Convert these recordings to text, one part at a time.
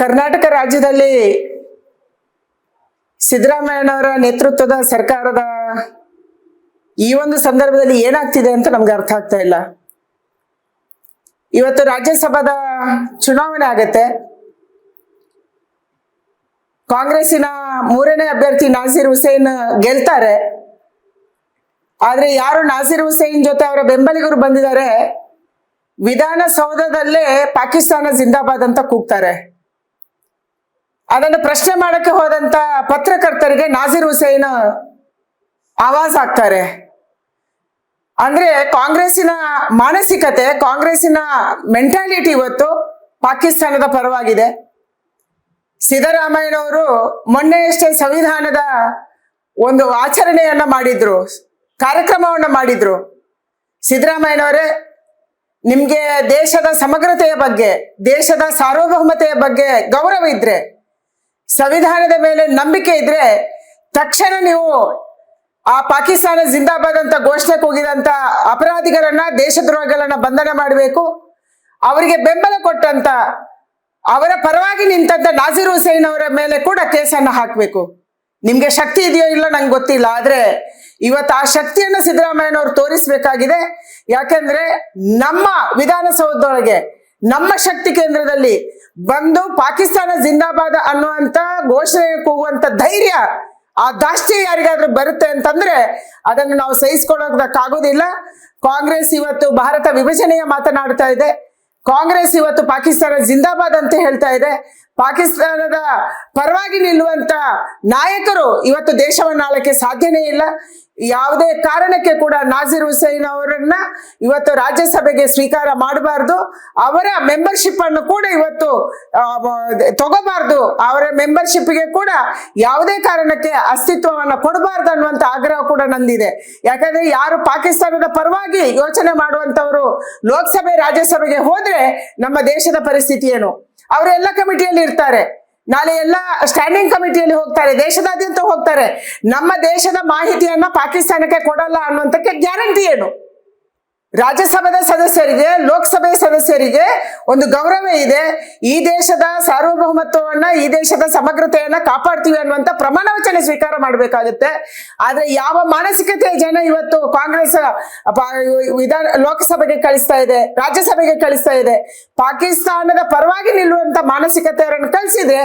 ಕರ್ನಾಟಕ ರಾಜ್ಯದಲ್ಲಿ ಸಿದ್ದರಾಮಯ್ಯನವರ ನೇತೃತ್ವದ ಸರ್ಕಾರದ ಈ ಒಂದು ಸಂದರ್ಭದಲ್ಲಿ ಏನಾಗ್ತಿದೆ ಅಂತ ನಮ್ಗೆ ಅರ್ಥ ಆಗ್ತಾ ಇಲ್ಲ. ಇವತ್ತು ರಾಜ್ಯಸಭಾದ ಚುನಾವಣೆ ಆಗತ್ತೆ. ಕಾಂಗ್ರೆಸ್ಸಿನ 3ನೇ ಅಭ್ಯರ್ಥಿ ನಾಸೀರ್ ಹುಸೇನ್ ಗೆಲ್ತಾರೆ. ಆದ್ರೆ ಯಾರು ನಾಸೀರ್ ಹುಸೇನ್ ಜೊತೆ ಅವರ ಬೆಂಬಲಿಗರು ಬಂದಿದ್ದಾರೆ, ವಿಧಾನಸೌಧದಲ್ಲೇ ಪಾಕಿಸ್ತಾನ ಜಿಂದಾಬಾದ್ ಅಂತ ಕೂಗ್ತಾರೆ. ಅದನ್ನು ಪ್ರಶ್ನೆ ಮಾಡಕ್ಕೆ ಹೋದಂತ ಪತ್ರಕರ್ತರಿಗೆ ನಾಸೀರ್ ಹುಸೇನ್ ಆವಾಜ್ ಆಗ್ತಾರೆ. ಅಂದ್ರೆ ಕಾಂಗ್ರೆಸ್ಸಿನ ಮಾನಸಿಕತೆ, ಕಾಂಗ್ರೆಸ್ಸಿನ ಮೆಂಟಾಲಿಟಿ ಇವತ್ತು ಪಾಕಿಸ್ತಾನದ ಪರವಾಗಿದೆ. ಸಿದ್ದರಾಮಯ್ಯನವರು ಮೊನ್ನೆಯಷ್ಟೇ ಸಂವಿಧಾನದ ಒಂದು ಆಚರಣೆಯನ್ನ ಮಾಡಿದ್ರು, ಕಾರ್ಯಕ್ರಮವನ್ನ ಮಾಡಿದ್ರು. ಸಿದ್ದರಾಮಯ್ಯನವರೇ, ನಿಮ್ಗೆ ದೇಶದ ಸಮಗ್ರತೆಯ ಬಗ್ಗೆ, ದೇಶದ ಸಾರ್ವಭೌಮತೆಯ ಬಗ್ಗೆ ಗೌರವ ಇದ್ರೆ, ಸಂವಿಧಾನದ ಮೇಲೆ ನಂಬಿಕೆ ಇದ್ರೆ, ತಕ್ಷಣ ನೀವು ಆ ಪಾಕಿಸ್ತಾನ ಜಿಂದಾಬಾದ್ ಅಂತ ಘೋಷಣೆ ಕೂಗಿದಂತ ಅಪರಾಧಿಗಳನ್ನ, ದೇಶದ್ರೋಹಿಗಳನ್ನ ಬಂಧನ ಮಾಡಬೇಕು. ಅವರಿಗೆ ಬೆಂಬಲ ಕೊಟ್ಟಂತ, ಅವರ ಪರವಾಗಿ ನಿಂತಂತ ನಾಸೀರ್ ಹುಸೇನ್ ಅವರ ಮೇಲೆ ಕೂಡ ಕೇಸನ್ನ ಹಾಕಬೇಕು. ನಿಮ್ಗೆ ಶಕ್ತಿ ಇದೆಯೋ ಇಲ್ಲ ನಂಗೆ ಗೊತ್ತಿಲ್ಲ, ಆದ್ರೆ ಇವತ್ತು ಆ ಶಕ್ತಿಯನ್ನ ಸಿದ್ದರಾಮಯ್ಯನವರು ತೋರಿಸ್ಬೇಕಾಗಿದೆ. ಯಾಕಂದ್ರೆ ನಮ್ಮ ವಿಧಾನಸೌಧದೊಳಗೆ, ನಮ್ಮ ಶಕ್ತಿ ಕೇಂದ್ರದಲ್ಲಿ ಬಂದು ಪಾಕಿಸ್ತಾನ ಜಿಂದಾಬಾದ್ ಅನ್ನುವಂತ ಘೋಷಣೆ ಕೂಗುವಂತ ಧೈರ್ಯ, ಆ ದಾಷ್ಟ್ಯ ಯಾರಿಗಾದ್ರೂ ಬರುತ್ತೆ ಅಂತಂದ್ರೆ ಅದನ್ನು ನಾವು ಸಹಿಸ್ಕೊಳ್ಳೋದಕ್ಕಾಗೋದಿಲ್ಲ. ಕಾಂಗ್ರೆಸ್ ಇವತ್ತು ಭಾರತ ವಿಭಜನೆಯ ಮಾತನಾಡ್ತಾ ಇದೆ. ಕಾಂಗ್ರೆಸ್ ಇವತ್ತು ಪಾಕಿಸ್ತಾನ ಜಿಂದಾಬಾದ್ ಅಂತ ಹೇಳ್ತಾ ಇದೆ. ಪಾಕಿಸ್ತಾನದ ಪರವಾಗಿ ನಿಲ್ಲುವಂತ ನಾಯಕರು ಇವತ್ತು ದೇಶವನ್ನ ಆಳಕ್ಕೆ ಸಾಧ್ಯನೇ ಇಲ್ಲ. ಯಾವುದೇ ಕಾರಣಕ್ಕೆ ಕೂಡ ನಾಸೀರ್ ಹುಸೇನ್ ಅವರನ್ನ ಇವತ್ತು ರಾಜ್ಯಸಭೆಗೆ ಸ್ವೀಕಾರ ಮಾಡಬಾರ್ದು. ಅವರ ಮೆಂಬರ್ಶಿಪ್ ಅನ್ನು ಕೂಡ ಇವತ್ತು ತಗೋಬಾರ್ದು. ಅವರ ಮೆಂಬರ್ಶಿಪ್ಗೆ ಕೂಡ ಯಾವುದೇ ಕಾರಣಕ್ಕೆ ಅಸ್ತಿತ್ವವನ್ನ ಕೊಡಬಾರ್ದು ಅನ್ನುವಂತ ಆಗ್ರಹ ಕೂಡ ನಂದಿದೆ. ಯಾಕಂದ್ರೆ ಯಾರು ಪಾಕಿಸ್ತಾನದ ಪರವಾಗಿ ಯೋಚನೆ ಮಾಡುವಂತವರು ಲೋಕಸಭೆ ರಾಜ್ಯಸಭೆಗೆ ಹೋದ್ರೆ ನಮ್ಮ ದೇಶದ ಪರಿಸ್ಥಿತಿ ಏನು? ಅವರೆಲ್ಲ ಕಮಿಟಿಯಲ್ಲಿ ಇರ್ತಾರೆ, ನಾಳೆ ಎಲ್ಲ ಸ್ಟ್ಯಾಂಡಿಂಗ್ ಕಮಿಟಿಯಲ್ಲಿ ಹೋಗ್ತಾರೆ, ದೇಶದಾದ್ಯಂತ ಹೋಗ್ತಾರೆ. ನಮ್ಮ ದೇಶದ ಮಾಹಿತಿಯನ್ನ ಪಾಕಿಸ್ತಾನಕ್ಕೆ ಕೊಡಲ್ಲ ಅನ್ನುವಂತಕ್ಕೆ ಗ್ಯಾರಂಟಿ ಏನು? ರಾಜ್ಯಸಭಾದ ಸದಸ್ಯರಿಗೆ, ಲೋಕಸಭೆ ಸದಸ್ಯರಿಗೆ ಒಂದು ಗೌರವ ಇದೆ. ಈ ದೇಶದ ಸಾರ್ವಭೌಮತ್ವವನ್ನ, ಈ ದೇಶದ ಸಮಗ್ರತೆಯನ್ನ ಕಾಪಾಡ್ತೀವಿ ಅನ್ನುವಂತ ಪ್ರಮಾಣ ವಚನ ಸ್ವೀಕಾರ ಮಾಡಬೇಕಾಗುತ್ತೆ. ಆದ್ರೆ ಯಾವ ಮಾನಸಿಕತೆಯ ಜನ ಇವತ್ತು ಕಾಂಗ್ರೆಸ್ ಲೋಕಸಭೆಗೆ ಕಳಿಸ್ತಾ ಇದೆ, ರಾಜ್ಯಸಭೆಗೆ ಕಳಿಸ್ತಾ ಇದೆ, ಪಾಕಿಸ್ತಾನದ ಪರವಾಗಿ ನಿಲ್ಲುವಂತ ಮಾನಸಿಕತೆಯನ್ನು ಕಳಿಸಿದ್ರೆ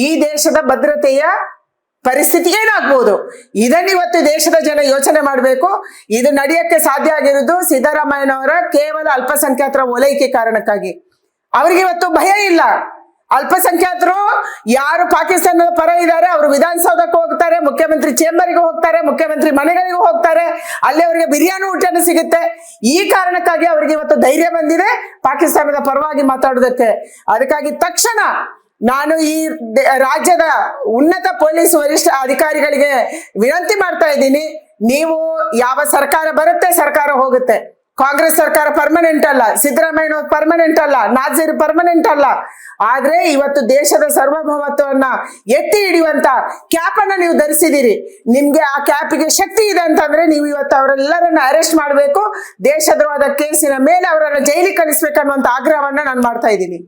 ಈ ದೇಶದ ಭದ್ರತೆಯ ಪರಿಸ್ಥಿತಿ ಏನಾಗ್ಬೋದು? ಇದನ್ನ ಇವತ್ತು ದೇಶದ ಜನ ಯೋಚನೆ ಮಾಡಬೇಕು. ಇದು ನಡೆಯಕ್ಕೆ ಸಾಧ್ಯ ಆಗಿರುವುದು ಸಿದ್ದರಾಮಯ್ಯನವರ ಕೇವಲ ಅಲ್ಪಸಂಖ್ಯಾತರ ಓಲೈಕೆ ಕಾರಣಕ್ಕಾಗಿ. ಅವ್ರಿಗೆ ಇವತ್ತು ಭಯ ಇಲ್ಲ. ಅಲ್ಪಸಂಖ್ಯಾತರು ಯಾರು ಪಾಕಿಸ್ತಾನದ ಪರ ಇದ್ದಾರೆ ಅವರು ವಿಧಾನಸೌಧಕ್ಕೆ ಹೋಗ್ತಾರೆ, ಮುಖ್ಯಮಂತ್ರಿ ಚೇಂಬರ್ಗೆ ಹೋಗ್ತಾರೆ, ಮುಖ್ಯಮಂತ್ರಿ ಮನೆಗಳಿಗೂ ಹೋಗ್ತಾರೆ, ಅಲ್ಲಿ ಅವರಿಗೆ ಬಿರಿಯಾನಿ ಊಟನೂ ಸಿಗುತ್ತೆ. ಈ ಕಾರಣಕ್ಕಾಗಿ ಅವರಿಗೆ ಇವತ್ತು ಧೈರ್ಯ ಬಂದಿದೆ ಪಾಕಿಸ್ತಾನದ ಪರವಾಗಿ ಮಾತಾಡೋದಕ್ಕೆ. ಅದಕ್ಕಾಗಿ ತಕ್ಷಣ ನಾನು ಈ ರಾಜ್ಯದ ಉನ್ನತ ಪೊಲೀಸ್ ವರಿಷ್ಠ ಅಧಿಕಾರಿಗಳಿಗೆ ವಿನಂತಿ ಮಾಡ್ತಾ ಇದ್ದೀನಿ. ನೀವು ಯಾವ ಸರ್ಕಾರ ಬರುತ್ತೆ, ಸರ್ಕಾರ ಹೋಗುತ್ತೆ. ಕಾಂಗ್ರೆಸ್ ಸರ್ಕಾರ ಪರ್ಮನೆಂಟ್ ಅಲ್ಲ, ಸಿದ್ದರಾಮಯ್ಯ ಪರ್ಮನೆಂಟ್ ಅಲ್ಲ, ನಾಸೀರ್ ಪರ್ಮನೆಂಟ್ ಅಲ್ಲ. ಆದ್ರೆ ಇವತ್ತು ದೇಶದ ಸಾರ್ವಭೌಮತ್ವವನ್ನ ಎತ್ತಿ ಹಿಡಿಯುವಂತ ಕ್ಯಾಪ್ ಅನ್ನ ನೀವು ಧರಿಸಿದಿರಿ. ನಿಮ್ಗೆ ಆ ಕ್ಯಾಪಿಗೆ ಶಕ್ತಿ ಇದೆ ಅಂತಂದ್ರೆ ನೀವು ಇವತ್ತು ಅವರೆಲ್ಲರನ್ನ ಅರೆಸ್ಟ್ ಮಾಡಬೇಕು. ದೇಶದ್ರೋಹದ ಕೇಸಿನ ಮೇಲೆ ಅವರನ್ನ ಜೈಲಿಗೆ ಕಳಿಸ್ಬೇಕನ್ನುವಂತ ಆಗ್ರಹವನ್ನ ನಾನು ಮಾಡ್ತಾ ಇದ್ದೀನಿ.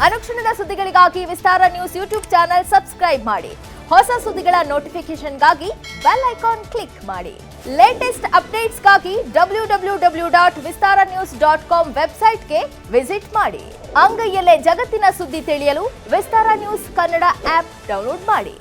ಅನುಕ್ಷಣದ ಸುದ್ದಿಗಳಿಗಾಗಿ ವಿಸ್ತಾರ ನ್ಯೂಸ್ ಯೂಟ್ಯೂಬ್ ಚಾನೆಲ್ ಸಬ್ಸ್ಕ್ರೈಬ್ ಮಾಡಿ. ಹೊಸ ಸುದ್ದಿಗಳ ನೋಟಿಫಿಕೇಶನ್ಗಾಗಿ ಬೆಲ್ ಐಕಾನ್ ಕ್ಲಿಕ್ ಮಾಡಿ. ಲೇಟೆಸ್ಟ್ ಅಪ್ಡೇಟ್ಸ್ಗಾಗಿ www.vistaranews.com ವೆಬ್ಸೈಟ್ಗೆ ವಿಸಿಟ್ ಮಾಡಿ. ಅಂಗೈಯಲ್ಲೇ ಜಗತ್ತಿನ ಸುದ್ದಿ ತಿಳಿಯಲು ವಿಸ್ತಾರ ನ್ಯೂಸ್ ಕನ್ನಡ ಆಪ್ ಡೌನ್ಲೋಡ್ ಮಾಡಿ.